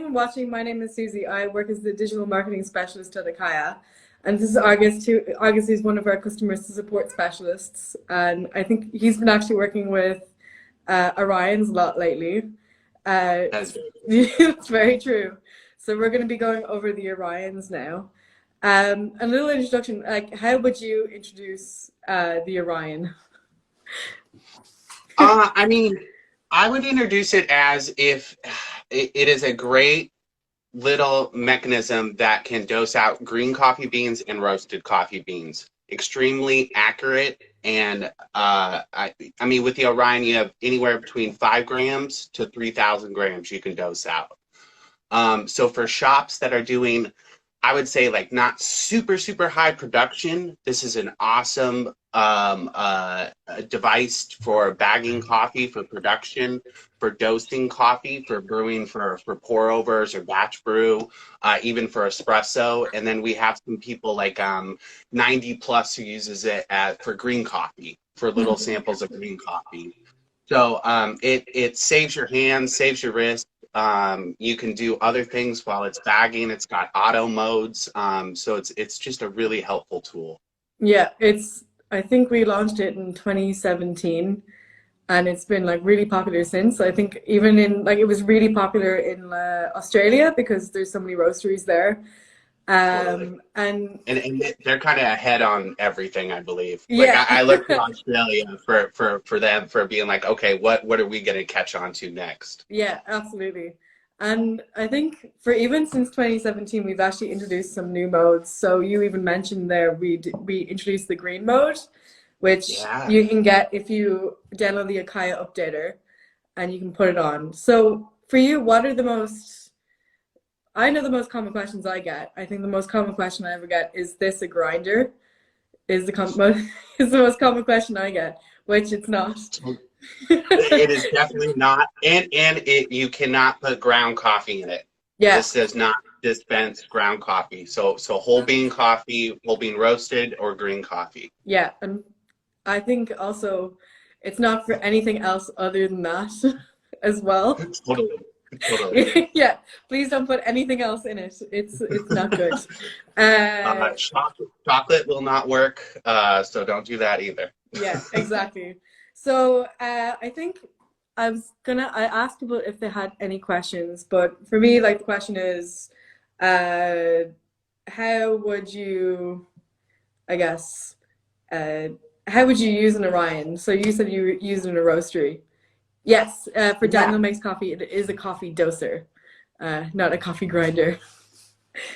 anyone watching, my name is Susie. I work as the digital marketing specialist at Acaia. And this is August, who August is one of our customer support specialists. And I think he's been actually working with Orion's a lot lately. That's It's very true. So we're going to be going over the Orions now. A little introduction, like how would you introduce the Orion? I mean, I would introduce it as if it is a great little mechanism that can dose out green coffee beans and roasted coffee beans. Extremely accurate, and I mean, with the Orion, you have anywhere between 5 grams to 3,000 grams you can dose out. So for shops that are doing, I would say, like, not super high production, this is an awesome device for bagging coffee, for production, for dosing coffee, for brewing, for pour overs or batch brew, even for espresso. And then we have some people like 90 plus who uses it for green coffee, for little samples of green coffee. So it saves your hands, saves your wrist. You can do other things while it's bagging. It's got auto modes, so it's just a really helpful tool. Yeah, I think we launched it in 2017 and it's been like really popular since. I think even it was really popular in Australia because there's so many roasteries there. Totally. And And they're kind of ahead on everything, I believe. Like yeah. I look to Australia for them for being like, okay, what are we going to catch on to next? Yeah, absolutely. And I think for even since 2017, we've actually introduced some new modes. So you even mentioned there we introduced the green mode, which Yeah. you can get if you download the Acaia updater and you can put it on. So for you, what are I know the most common questions I get. I think the most common question I ever get is this a grinder? Is is the most common question I get, which it's not. It is definitely not, and you cannot put ground coffee in it. Yeah, This does not dispense ground coffee. So whole bean coffee, whole bean roasted, or green coffee. yeah. And I think also it's not for anything else other than that as well. Totally, totally. Yeah, please don't put anything else in it. It's not good. Uh, Chocolate will not work, so don't do that either. yeah, exactly. So I think I asked people if they had any questions, but for me, like the question is, how would you, I guess, uh, how would you use an Orion? So you said you use it in a roastery. Yes, for Yeah, Daniel Makes Coffee, it is a coffee doser, not a coffee grinder.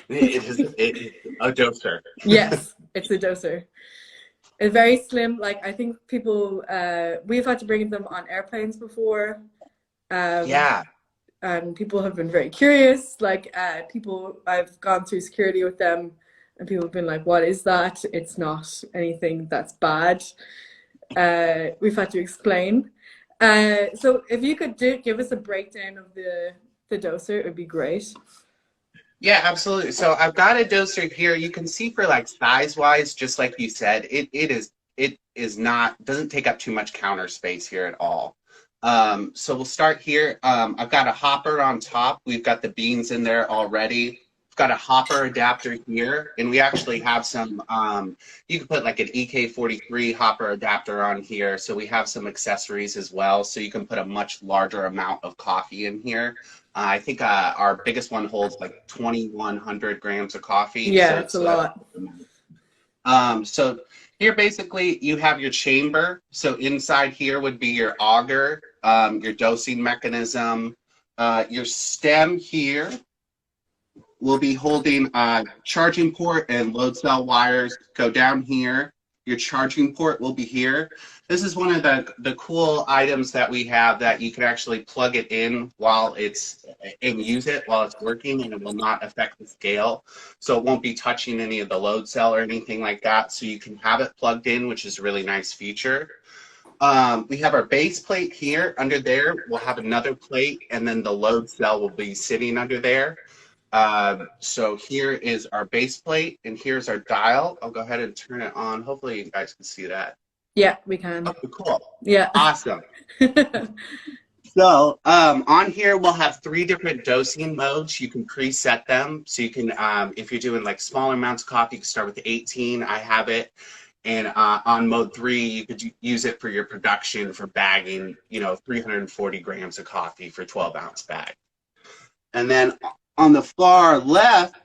it is a doser. Yes, it's a doser. It's very slim. Like I think people, we've had to bring them on airplanes before, um, Yeah. and people have been very curious. Like I've gone through security with them, and people have been like, "What is that? It's not anything that's bad." We've had to explain. So if you could give us a breakdown of the doser, it would be great. Yeah, absolutely. So I've got a doser here. You can see for like size wise, just like you said, it is not doesn't take up too much counter space here at all. So we'll start here. I've got a hopper on top. We've got the beans in there already. I've got a hopper adapter here, and we actually have some. You can put like an EK43 hopper adapter on here. So we have some accessories as well. So you can put a much larger amount of coffee in here. I think our biggest one holds like 2,100 grams of coffee. Yeah, it's a That's lot. so here basically you have your chamber. So inside here would be your auger, your dosing mechanism, your stem here will be holding charging port and load cell wires go down here. Your charging port will be here. This is one of the cool items that we have that you can actually plug it in while it's and use it while it's working, and it will not affect the scale. So it won't be touching any of the load cell or anything like that. So you can have it plugged in, which is a really nice feature. We have our base plate here. Under there, we'll have another plate, and then the load cell will be sitting under there. So here is our base plate, and here's our dial. I'll go ahead and turn it on. Hopefully you guys can see that. Yeah, we can. Oh, cool. Yeah. Awesome. So on here, we'll have 3 different dosing modes. You can preset them. So you can, if you're doing like smaller amounts of coffee, you can start with 18. I have it. And on mode 3, you could use it for your production for bagging, 340 grams of coffee for 12-ounce bag. And then on the far left,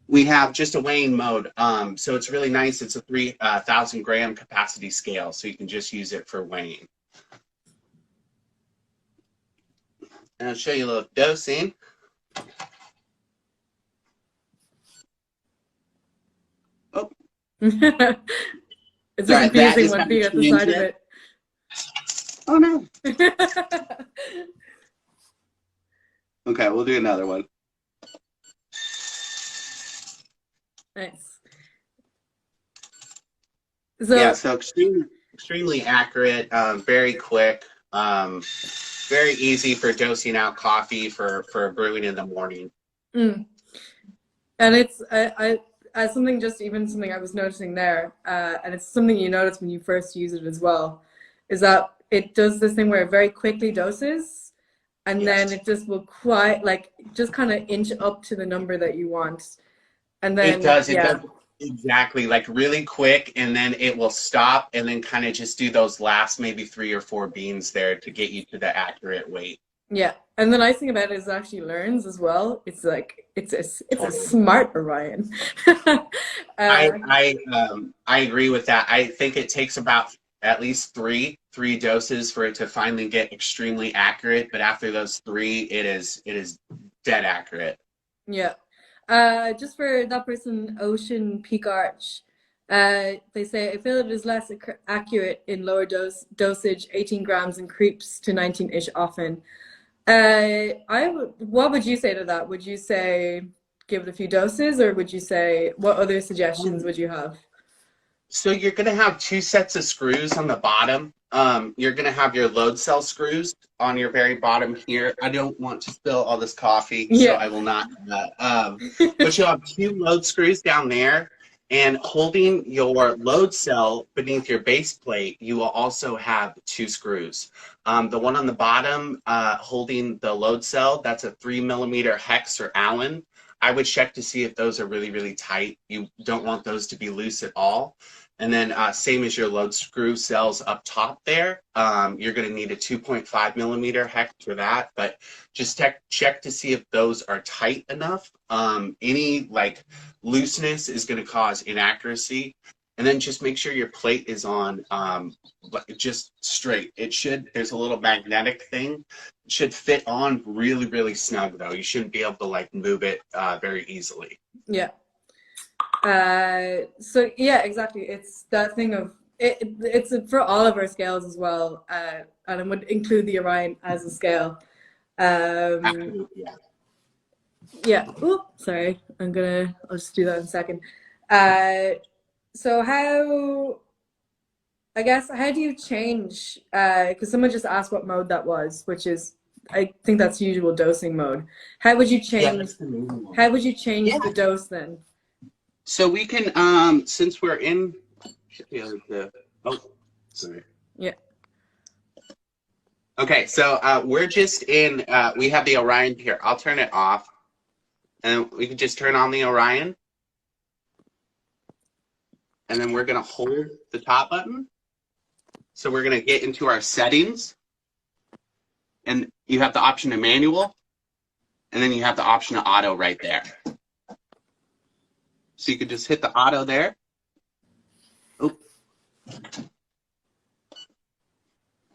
we have just a weighing mode. So it's really nice. It's a 3,000 gram capacity scale. So you can just use it for weighing. And I'll show you a little dosing. Oh. It's Sorry, confusing when being at the side of it. Oh no. Okay, we'll do another one. Nice. So, yeah, so extremely accurate, very quick, very easy for dosing out coffee for brewing in the morning. And it's something I was noticing there, and it's something you notice when you first use it as well, is that it does this thing where it very quickly doses, and then it just will just kind of inch up to the number that you want. And then it does exactly, like really quick, and then it will stop and then kind of just do those last maybe 3 or 4 beans there to get you to the accurate weight. Yeah, and the nice thing about it is it actually learns as well. It's like it's a smart Orion. I agree with that. I think it takes about at least three doses for it to finally get extremely accurate, but after those 3, it is dead accurate. Yeah. Just for that person, Ocean Peak Arch, they say, I feel it is less accurate in lower dosage, 18 grams, and creeps to 19-ish often. What would you say to that? Would you say give it a few doses, or would you say, what other suggestions would you have? So you're going to have 2 sets of screws on the bottom. You're going to have your load cell screws on your very bottom here. I don't want to spill all this coffee, so I will not. But you'll have 2 load screws down there, and holding your load cell beneath your base plate, you will also have 2 screws. The one on the bottom holding the load cell, that's a 3mm hex or Allen. I would check to see if those are really, really tight. You don't want those to be loose at all. And then same as your load screw cells up top there, you're going to need a 2.5mm hex for that. But just check to see if those are tight enough. Any like looseness is going to cause inaccuracy. And then just make sure your plate is on just straight. There's a little magnetic thing. It should fit on really, really snug though. You shouldn't be able to like move it very easily. Yeah. So yeah, exactly. It's that thing of it's for all of our scales as well, and I would include the Orion as a scale. Yeah. Yeah. Ooh, sorry. I'll just do that in a second. So how do you change? Because someone just asked what mode that was, which is, I think that's usual dosing mode. How would you change? How would you change the dose then? So we can, since we're in, sorry. Yeah. Okay, so we're just in, we have the Orion here. I'll turn it off, and we can just turn on the Orion. And then we're gonna hold the top button. So we're gonna get into our settings, and you have the option of manual, and then you have the option of auto right there. So you could just hit the auto there. Oh.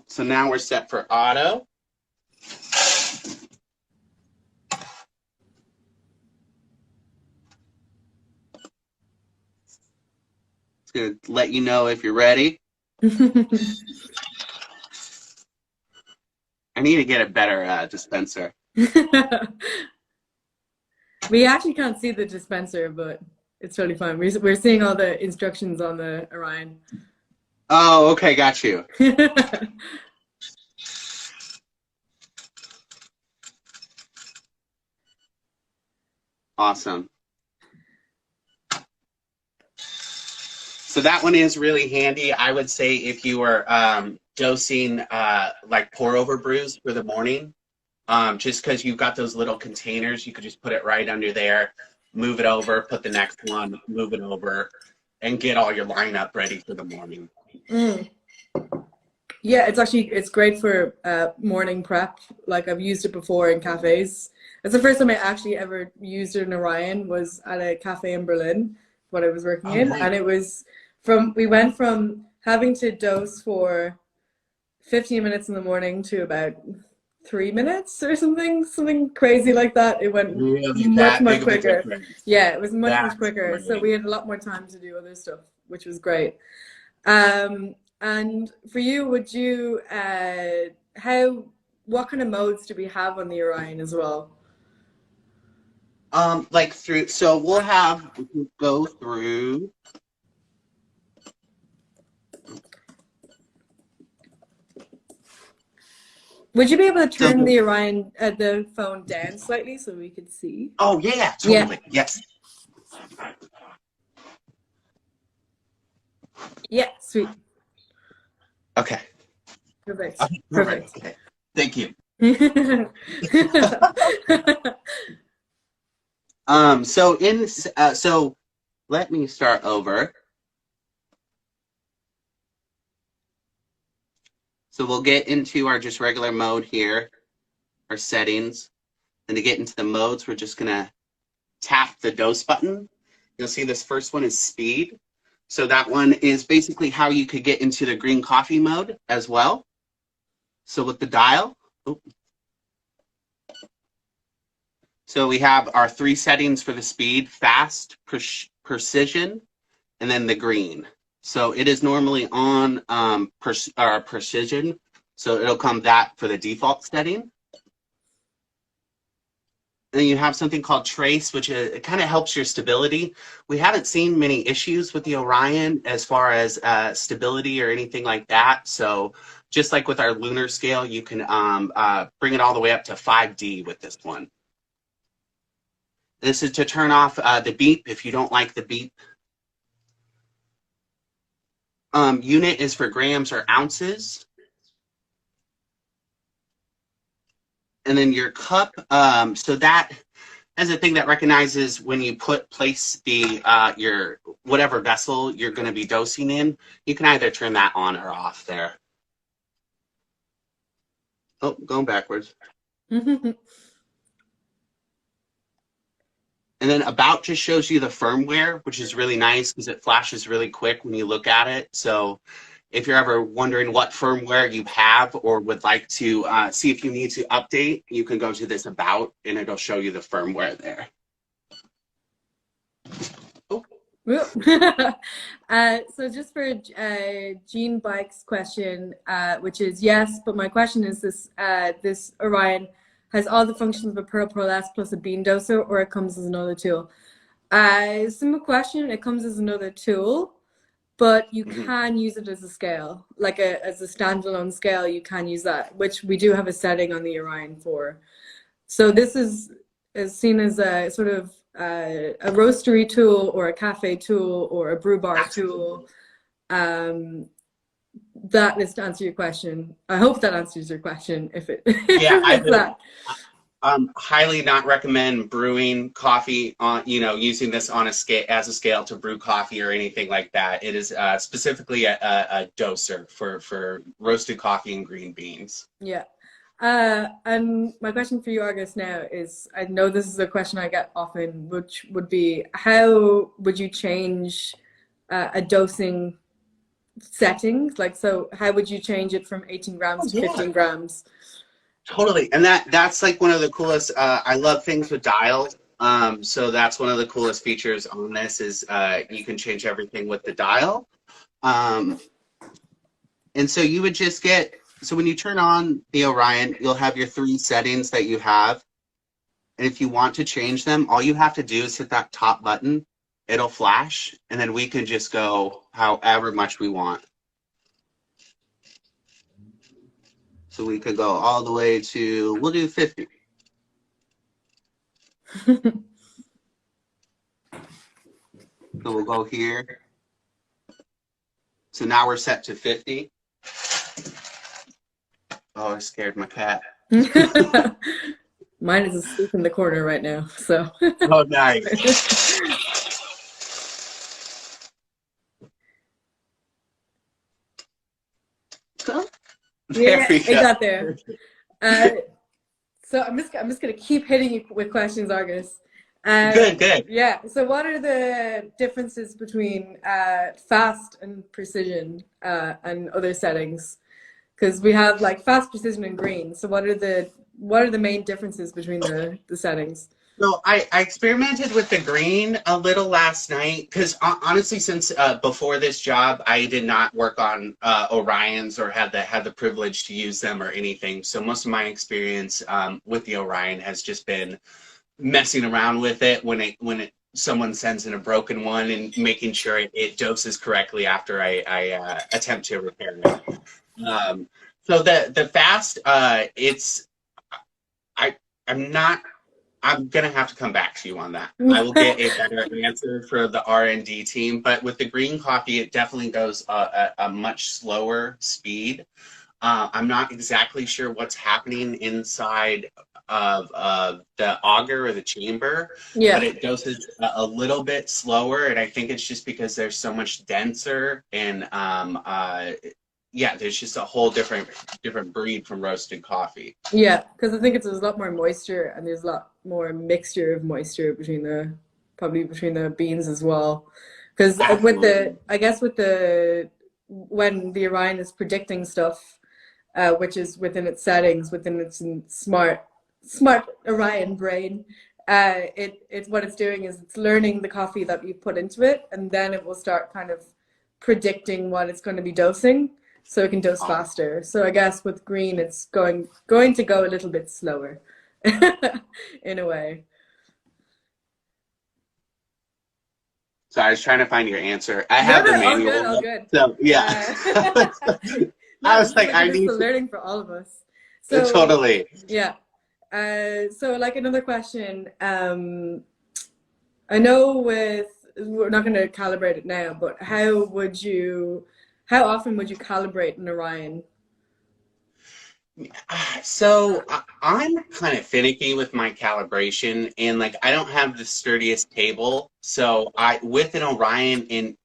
So now we're set for auto. It's going to let you know if you're ready. I need to get a better dispenser. We actually can't see the dispenser, but it's totally fine. We're seeing all the instructions on the Orion. Oh, okay, got you. Awesome. So that one is really handy. I would say if you are dosing like pour over brews for the morning. Just because you've got those little containers, you could just put it right under there, move it over, put the next one, move it over, and get all your lineup ready for the morning. Mm. Yeah, it's great for morning prep. Like I've used it before in cafes. It's the first time I actually ever used it in Orion was at a cafe in Berlin, what I was working Oh, in, nice. and it was we went from having to dose for 15 minutes in the morning to about 3 minutes or something crazy like that. It went Really much, that much big of a quicker. difference. Yeah, it was much, much That's quicker. So great. we had a lot more time to do other stuff, which was great. And for you, would you what kind of modes do we have on the Orion as well? Like through, so we can go through. Would you be able to So, turn the Orion the phone down slightly so we could see? oh yeah, Yeah, totally. Yes. yeah, sweet. Okay. Perfect. Okay, perfect. Perfect. Okay. Thank you. So let me start over. So we'll get into our just regular mode here, our settings. And to get into the modes, we're just gonna tap the dose button. You'll see this first one is speed. So that one is basically how you could get into the green coffee mode as well. So with the dial, so we have our 3 settings for the speed: fast, precision, and then the green. So it is normally on precision. So it'll come that for the default setting. And then you have something called trace, which it kind of helps your stability. We haven't seen many issues with the Orion as far as stability or anything like that. So just like with our lunar scale, you can bring it all the way up to 5D with this one. This is to turn off the beep if you don't like the beep. Unit is for grams or ounces. And then your cup, so that is a thing that recognizes when you place the your whatever vessel you're going to be dosing in. You can either turn that on or off there. Oh, going backwards. And then about just shows you the firmware, which is really nice because it flashes really quick when you look at it. So if you're ever wondering what firmware you have or would like to see if you need to update, you can go to this about and it'll show you the firmware there. Oh. So just for Jean Bike's question, which is yes, but my question is this Orion has all the functions of a Pearl Pro S plus a bean doser, or it comes as another tool? Simple question. It comes as another tool, but you can use it as a scale, like as a standalone scale. You can use that, which we do have a setting on the Orion for. So this is seen as a sort of a roastery tool or a cafe tool or a brew bar tool. That is to answer your question. I hope that answers your question. If it, yeah, I would that. Highly not recommend brewing coffee on, using this on a scale as a scale to brew coffee or anything like that. It is specifically a doser for roasted coffee and green beans. Yeah. And my question for you, August, now is, I know this is a question I get often, which would be, how would you change a dosing settings? Like, so how would you change it from 18 grams to 15 grams? Totally. And that's like one of the coolest, I love things with dials. So that's one of the coolest features on this is you can change everything with the dial. And so you would just so when you turn on the Orion, you'll have your 3 settings that you have. And if you want to change them, all you have to do is hit that top button. It'll flash, and then we can just go however much we want. So we could go all the way to, we'll do 50. So we'll go here. So now we're set to 50. Oh, I scared my cat. Mine is asleep in the corner right now, so. Oh, nice. There Yeah, we it go. got there. Uh, so I'm just gonna keep hitting you with questions, Argus. Good, good. Yeah. So what are the differences between fast and precision and other settings? Because we have like fast, precision, and green. So what are the main differences between the settings? So I experimented with the green a little last night because honestly, since before this job, I did not work on Orions or had the privilege to use them or anything. So most of my experience with the Orion has just been messing around with it when someone sends in a broken one and making sure it doses correctly after I attempt to repair it. Um, so the fast, it's I I'm not. I'm gonna have to come back to you on that. I will get a better answer for the R&D team, but with the green coffee, it definitely goes a much slower speed. I'm not exactly sure what's happening inside of the auger or the chamber, but Yeah. it doses a little bit slower, and I think it's just because there's so much denser and yeah, there's just a whole different breed from roasted coffee. Yeah, because I think there's a lot more moisture and there's a lot more mixture of moisture probably between the beans as well. Because Absolutely. I guess when the Orion is predicting stuff, which is within its settings, within its smart Orion brain, it's what it's doing is it's learning the coffee that you put into it, and then it will start kind of predicting what it's going to be dosing, so it can dose faster. So I guess with green, it's going to go a little bit slower, in a way. So I was trying to find your answer. I No, have the no, all good, manual, all good. so yeah. Uh, I no, was this is like, like I this is need a learning for all of us. to So totally. yeah. So like another question. I know we're not going to calibrate it now, but how often would you calibrate an Orion? So I'm kind of finicky with my calibration, and like I don't have the sturdiest table. So I with an Orion and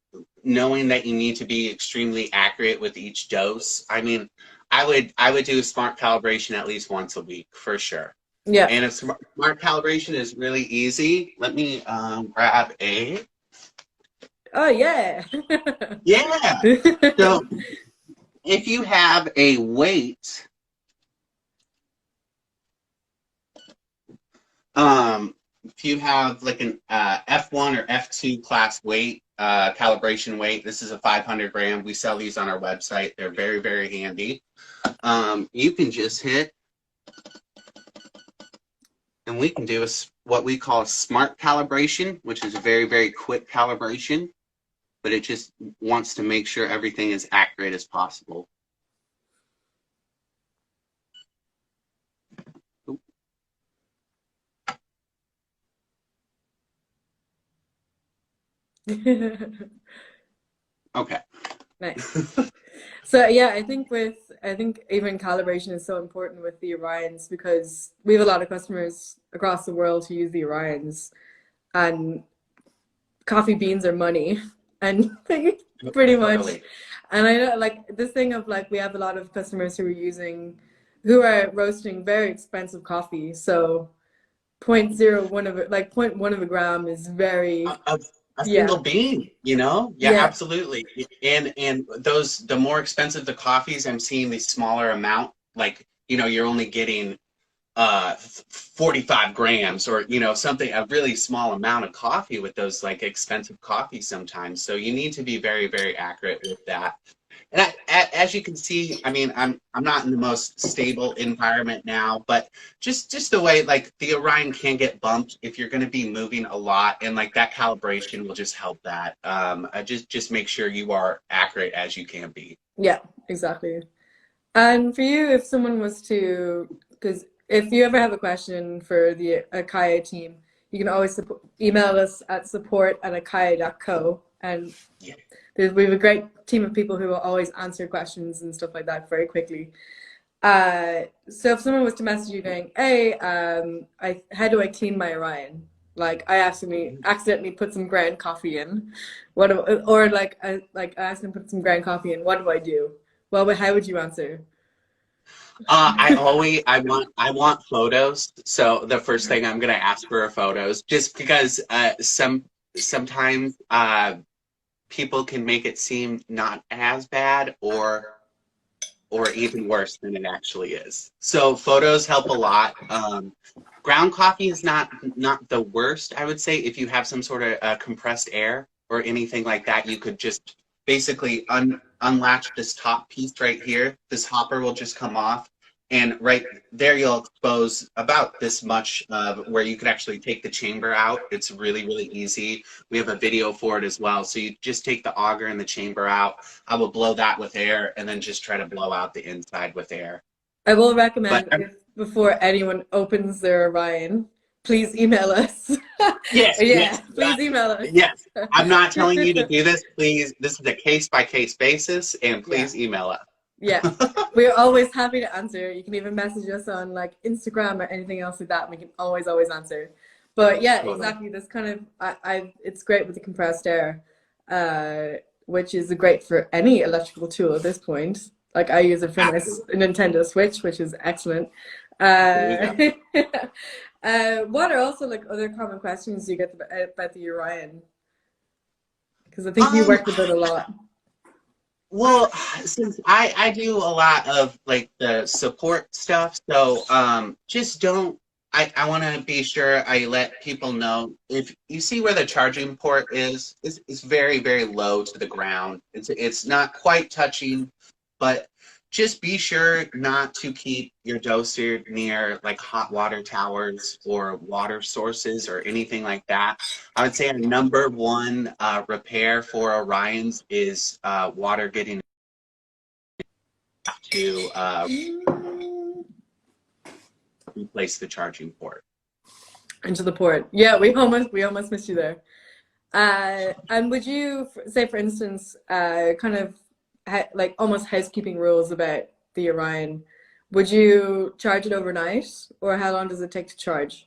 knowing that you need to be extremely accurate with each dose. I mean, I would do a smart calibration at least once a week for sure. Yeah. And if smart calibration is really easy, let me grab a Oh yeah. yeah. So if you have a weight, if you have like an F1 or F2 class weight, calibration weight, this is a 500 gram. We sell these on our website. They're very, very handy. You can just hit, and we can do what we call a smart calibration, which is a very, very quick calibration, but it just wants to make sure everything is accurate as possible. Okay. Nice. So yeah, I think even calibration is so important with the Orions because we have a lot of customers across the world who use the Orions, and coffee beans are money, and pretty much. Totally. And I know like this thing of like we have a lot of customers who are roasting very expensive coffee. So point zero one of it, like point one of a gram is A, very, a, a yeah, single bean, you know? Yeah, yeah, absolutely. And those the more expensive the coffees, I'm seeing the smaller amount. Like, you're only getting 45 grams or something, a really small amount of coffee with those like expensive coffees sometimes. So you need to be very, very accurate with that. And as you can see, I mean, I'm not in the most stable environment now, but just the way like the Orion can get bumped if you're going to be moving a lot, and like that calibration will just help that. Just make sure you are accurate as you can be. yeah, exactly. And for you, if someone was to, because if you ever have a question for the Acaia team, you can always email us at support@acaia.co. And Yeah. we have a great team of people who will always answer questions and stuff like that very quickly. So if someone was to message you going, "Hey, how do I clean my Orion?" Like I accidentally put some ground coffee in, or like I accidentally put some ground coffee in. What do I do? Well, how would you answer? I want photos. So the first thing I'm gonna ask for are photos, just because sometimes people can make it seem not as bad or even worse than it actually is. So photos help a lot. Ground coffee is not the worst, I would say. If you have some sort of compressed air or anything like that, you could just basically unlatch this top piece right here. This hopper will just come off, and right there you'll expose about this much of where you could actually take the chamber out. It's really, really easy. We have a video for it as well. So you just take the auger and the chamber out. I will blow that with air and then just try to blow out the inside with air. I will But recommend if before anyone opens their Orion, please email us. yes, Yeah, yes, please email us. yes. I'm not telling you to do this. Please, this is a case-by-case basis, and Yeah. please email us. Yeah, we're always happy to answer. You can even message us on like Instagram or anything else like that. And we can always answer. But yeah, exactly. This kind of it's great with the compressed air, which is great for any electrical tool at this point. Like I use it for my Nintendo Switch, which is excellent. What are also like other common questions you get about the Orion? Because I think you work with it a lot. Well, since I do a lot of like the support stuff, so just don't. I want to be sure I let people know if you see where the charging port is, it's very, very low to the ground. It's not quite touching, but just be sure not to keep your doser near like hot water towers or water sources or anything like that. I would say a number one repair for Orions is water getting to replace the charging port. Into the port. Yeah, we almost missed you there. And would you say, for instance, kind of like almost housekeeping rules about the Orion? Would you charge it overnight, or how long does it take to charge?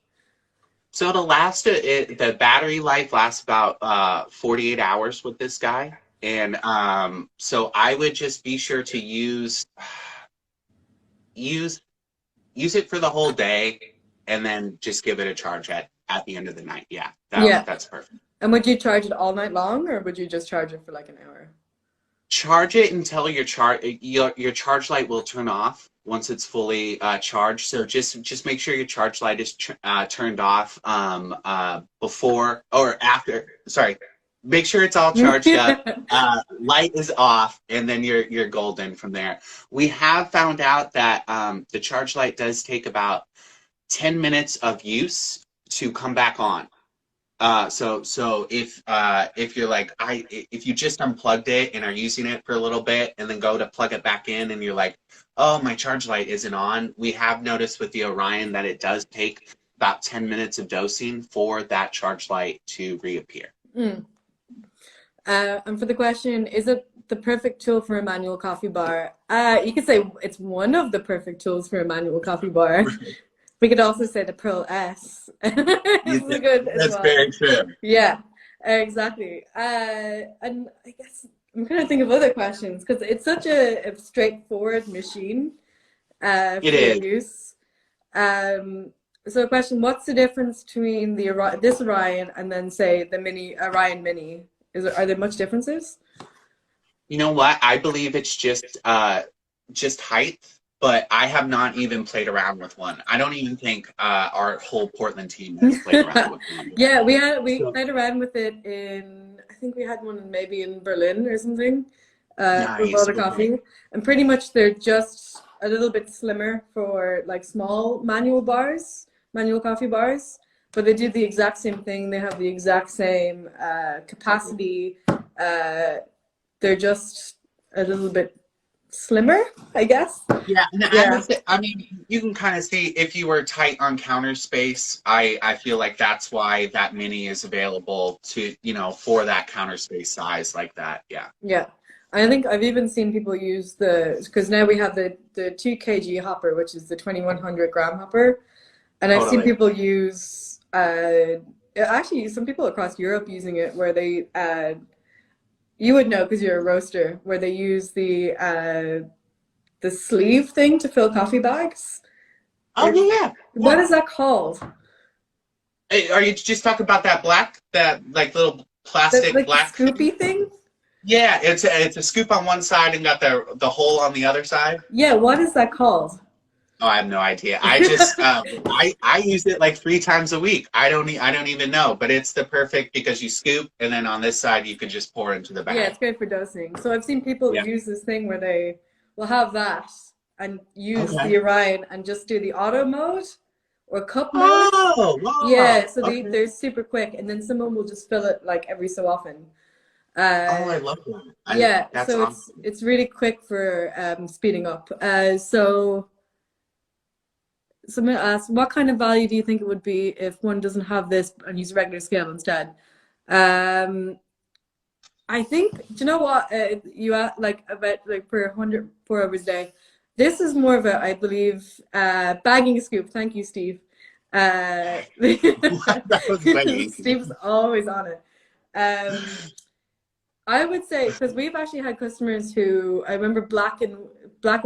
So the battery life lasts about 48 hours with this guy. And so I would just be sure to use it for the whole day and then just give it a charge at the end of the night. Yeah, that's perfect. And would you charge it all night long, or would you just charge it for like an hour? Charge it until your charge light will turn off once it's fully charged. So just make sure your charge light is turned off before or after. Sorry, make sure it's all charged up. Light is off, and then you're golden from there. We have found out that the charge light does take about 10 minutes of use to come back on. So if you're like if you just unplugged it and are using it for a little bit and then go to plug it back in and you're like, oh, my charge light isn't on, we have noticed with the Orion that it does take about 10 minutes of dosing for that charge light to reappear. And for the question, is it the perfect tool for a manual coffee bar? You could say it's one of the perfect tools for a manual coffee bar. We could also say the Pearl S. That's very true. Yeah, exactly. And I guess I'm trying to think of other questions because it's such a straightforward machine for use. So a question, what's the difference between this Orion and then say the Orion Mini? Are there much differences? You know what? I believe it's just height. But I have not even played around with one. I don't even think our whole Portland team has played around with one. Yeah, we played around with it I think we had one maybe in Berlin or something. Nice. With all the coffee. And pretty much they're just a little bit slimmer for like small manual coffee bars. But they do the exact same thing. They have the exact same capacity. They're just a little bit slimmer, I guess. Yeah, I mean, you can kind of see if you were tight on counter space. I feel like that's why that Mini is available to for that counter space size like that. Yeah. Yeah, I think I've even seen people use because now we have the 2 kg hopper, which is the 2100 gram hopper, and I've seen Totally. people use actually some people across Europe using it where they you would know because you're a roaster where they use the sleeve thing to fill coffee bags. Oh Or yeah, what yeah. is that called? Hey, are you just talking about that like little The plastic like the black thing? scoopy thing? Yeah, it's a scoop on one side and got the hole on the other side. Yeah, what is that called? Oh, I have no idea. I just I use it like 3 times a week. I don't even know, but it's the perfect because you scoop and then on this side you can just pour into the Yeah, bag. it's great for dosing. So I've seen people Yeah. use this thing where they will have that and use Okay. the Orion and just do the auto mode or cup mode. Oh, Yeah, wow. so Okay. they're super quick, and then someone will just fill it like every so often. Oh, Uh, I love that. yeah, That's so awesome. it's really quick for speeding up. So someone asked, what kind of value do you think it would be if one doesn't have this and use a regular scale instead? Um, I think, do you know what you like about like per 100 pour overs a day? This is more of a, I believe, bagging scoop. Thank you, Steve. Uh, That was way easy. Steve's always on it. Um, I would say because we've actually had customers who I remember Black and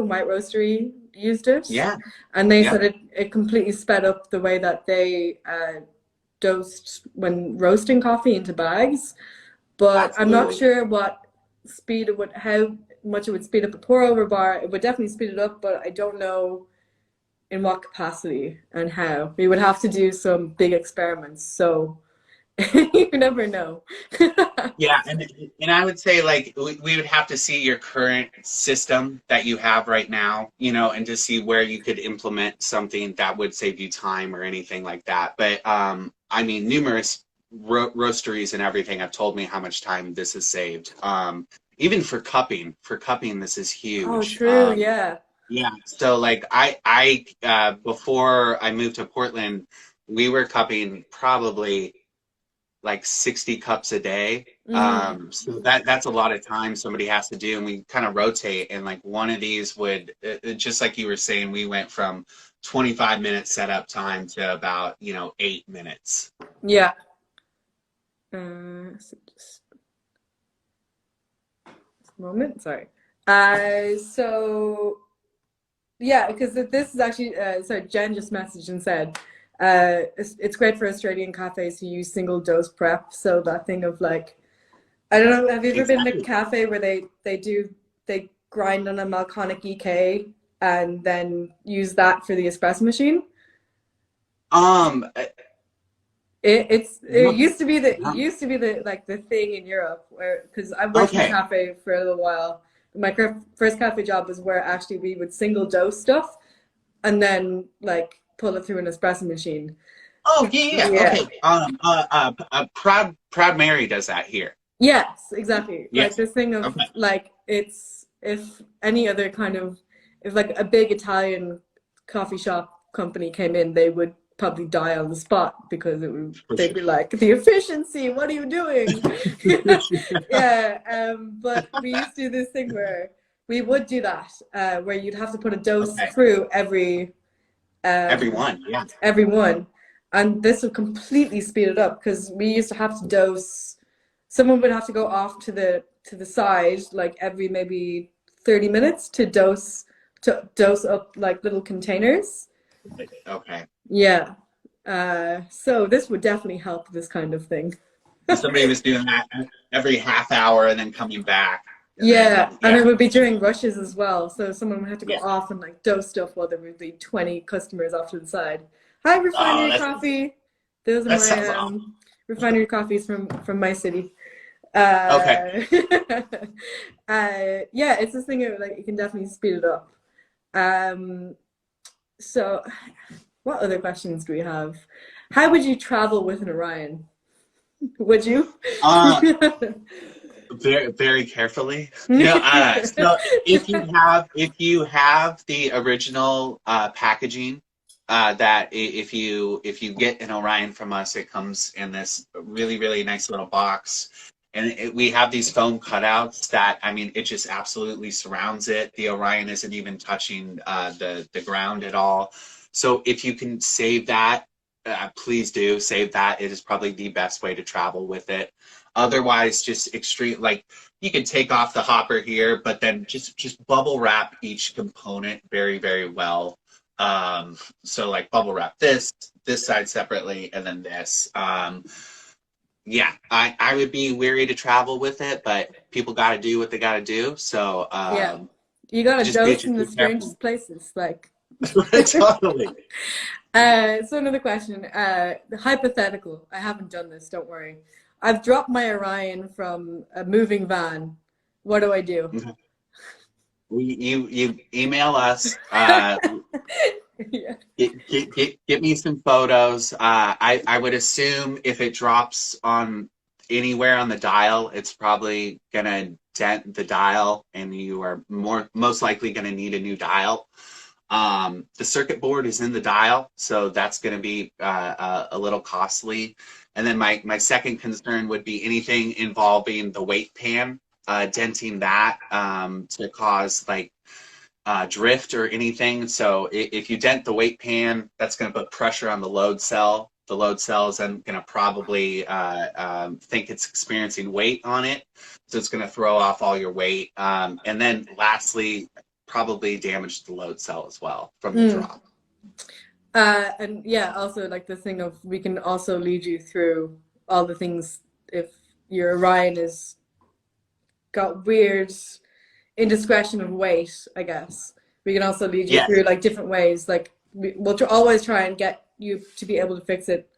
White Roastery used it, Yeah. and they Yeah. said it completely sped up the way that they dosed when roasting coffee into bags. But I'm not Absolutely. sure what speed it would, how much it would speed up a pour over bar. It would definitely speed it up, but I don't know in what capacity and how. We would have to do some big experiments, so you never know. Yeah, and I would say like we would have to see your current system that you have right now, and to see where you could implement something that would save you time or anything like that. But I mean, numerous roasteries and everything have told me how much time this has saved. Even for cupping, this is Oh, huge. true, yeah. Yeah, so like I before I moved to Portland, we were cupping probably like 60 cups a day. Mm, So that's a lot of time somebody has to do, and we kind of rotate. And like one of these would, just like you were saying, we went from 25 minutes setup time to about 8 minutes. yeah. So just a moment, sorry. So yeah, because this is actually sorry, Jen just messaged and said it's great for Australian cafes who use single dose prep. So that thing of like, I don't know, have you ever been in a Exactly. cafe where they grind on a Malconic EK and then use that for the espresso machine? Um. It No, used to be the it no. used to be the like the thing in Europe where because I worked in a Okay. cafe for a little while. My first cafe job was where actually we would single dose stuff and then like pull it through an espresso machine. Oh yeah, yeah. Yeah. Okay. Proud Mary does that here. Yes, exactly. Like Yes. this thing of Okay. like it's if any other kind of if like a big Italian coffee shop company came in, they would probably die on the spot because For they'd sure. be like, the efficiency, what are you doing? Yeah, but we used to do this thing where we would do that, where you'd have to put a dose Okay. through um, Everyone. Yeah. every one, and this would completely speed it up because we used to have to dose. Someone would have to go off to the side like every maybe 30 minutes to dose up like little containers. Okay. Yeah. So this would definitely help this kind of thing. Somebody was doing that every half hour and then coming back, and Yeah, then and yeah, it would be during rushes as well. So someone would have to go yeah. off and like dose stuff while there would be 20 customers off to the side. Hi, Oh, refinery coffee. Those are that my sounds awful. refinery coffees from my city. Okay. Yeah, it's this thing of like you can definitely speed it up. Um, so what other questions do we have? How would you travel with an Orion? Would you? Uh, very very carefully. No. So if you have the original packaging, that if you get an Orion from us, it comes in this really really nice little box, And we have these foam cutouts that, I mean, it just absolutely surrounds it. The Orion isn't even touching the ground at all. So if you can save that, please do save that. It is probably the best way to travel with it. Otherwise, just extreme, like you can take off the hopper here, but then just bubble wrap each component very, very well. So like bubble wrap this side separately, and then this. Yeah, I would be weary to travel with it, but people got to do what they got to do. So Yeah, you got to just be dose in the careful. strangest places, like. Totally. So another question, hypothetical. I haven't done this, don't worry. I've dropped my Orion from a moving van. What do I do? You email us. Yeah. Get me some photos. I would assume if it drops on anywhere on the dial, it's probably gonna dent the dial, and you are most likely gonna need a new dial. The circuit board is in the dial, so that's going to be a little costly. And then my second concern would be anything involving the weight pan, denting that to cause like drift or anything. So if you dent the weight pan, that's going to put pressure on the load cell. The load cell is then going to probably think it's experiencing weight on it, so it's going to throw off all your weight. And then lastly, probably damage the load cell as well from the drop. And yeah, also like the thing of we can also lead you through all the things if your Orion is got weird indiscretion of weight, I guess. We can also lead you through like different ways. Like we'll always try and get you to be able to fix it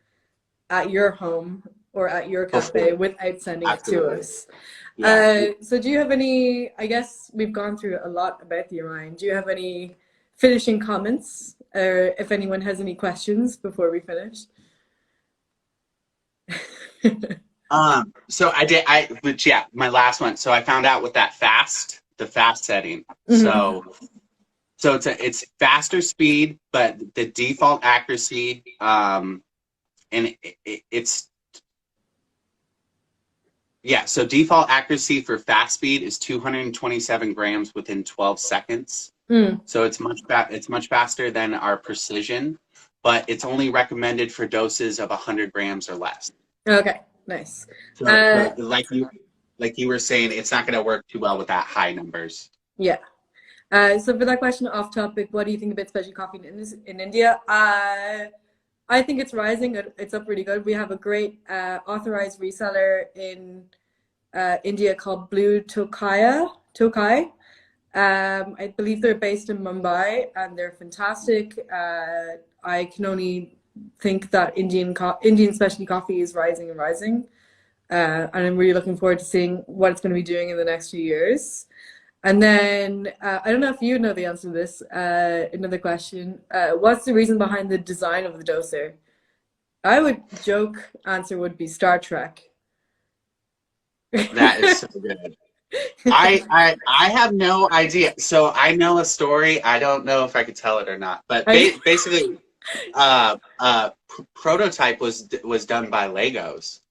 at your home or at your cafe without sending it to us. Yeah. So do you have any, I guess we've gone through a lot about the Orion. Do you have any finishing comments, or if anyone has any questions before we finish? So my last one. So I found out with that the fast setting. So it's faster speed, but the default accuracy, and so default accuracy for fast speed is 227 grams within 12 seconds. So it's much faster than our precision, but it's only recommended for doses of 100 grams or less. Okay, nice. So like you were saying, it's not going to work too well with that high numbers. Yeah. So for that question off topic, what do you think about specialty coffee in India? I think it's rising. It's up really good. We have a great authorized reseller in India called Blue Tokai. I believe they're based in Mumbai, and they're fantastic. I can only think that Indian specialty coffee is rising and rising. And I'm really looking forward to seeing what it's going to be doing in the next few years. And then, I don't know if you know the answer to this, another question. What's the reason behind the design of the doser? I would joke answer would be Star Trek. That is so good. I have no idea. So I know a story. I don't know if I could tell it or not. But basically, prototype was done by Legos.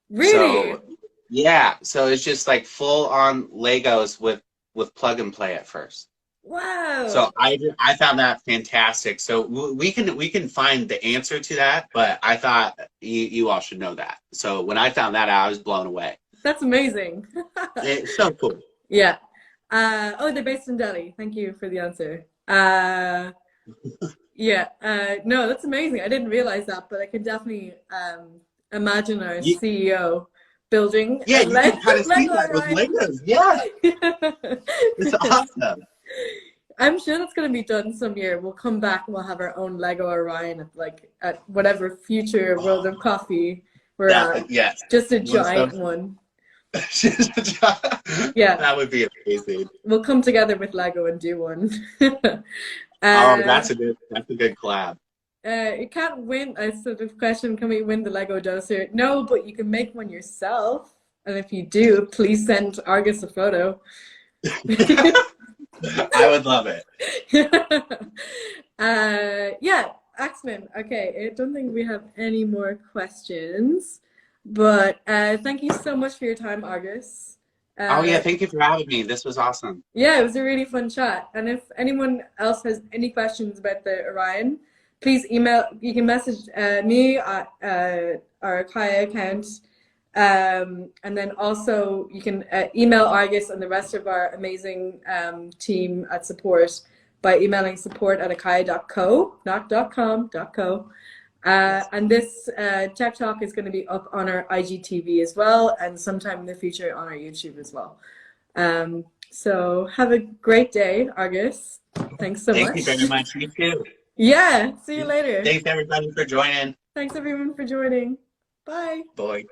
Really? So, yeah. So it's just like full on Legos with plug and play at first. Wow. So I found that fantastic. So we can find the answer to that, but I thought you all should know that. So when I found that out, I was blown away. That's amazing. It's so cool. Yeah. They're based in Delhi. Thank you for the answer. Yeah. No, that's amazing. I didn't realize that, but I can definitely imagine our CEO building. Yeah, you can kind of see that with Legos. Yeah. It's awesome. I'm sure that's going to be done some year. We'll come back and we'll have our own Lego Orion at whatever future World of Coffee we're at. Yeah. Just a giant one. Yeah. That would be amazing. We'll come together with Lego and do one. That's a good collab. You can't win. I sort of question, can we win the Lego doser? No, but you can make one yourself. And if you do, please send Argus a photo. I would love it. Yeah, Axman. Okay, I don't think we have any more questions. But thank you so much for your time, Argus. Oh yeah, Uh, thank you for having me. This was awesome. yeah, it was a really fun chat. And if anyone else has any questions about the Orion, please email. You can message me at our Acaia account. And then also you can email Argus and the rest of our amazing team at support by emailing support@acaia.co, not .com, .co. And this tech talk is going to be up on our IGTV as well, and sometime in the future on our YouTube as well. So have a great day, Argus. Thanks so Thank you much. very much. You too. Yeah, see you later. Thanks everybody for joining. Thanks everyone for joining. Bye. Boy.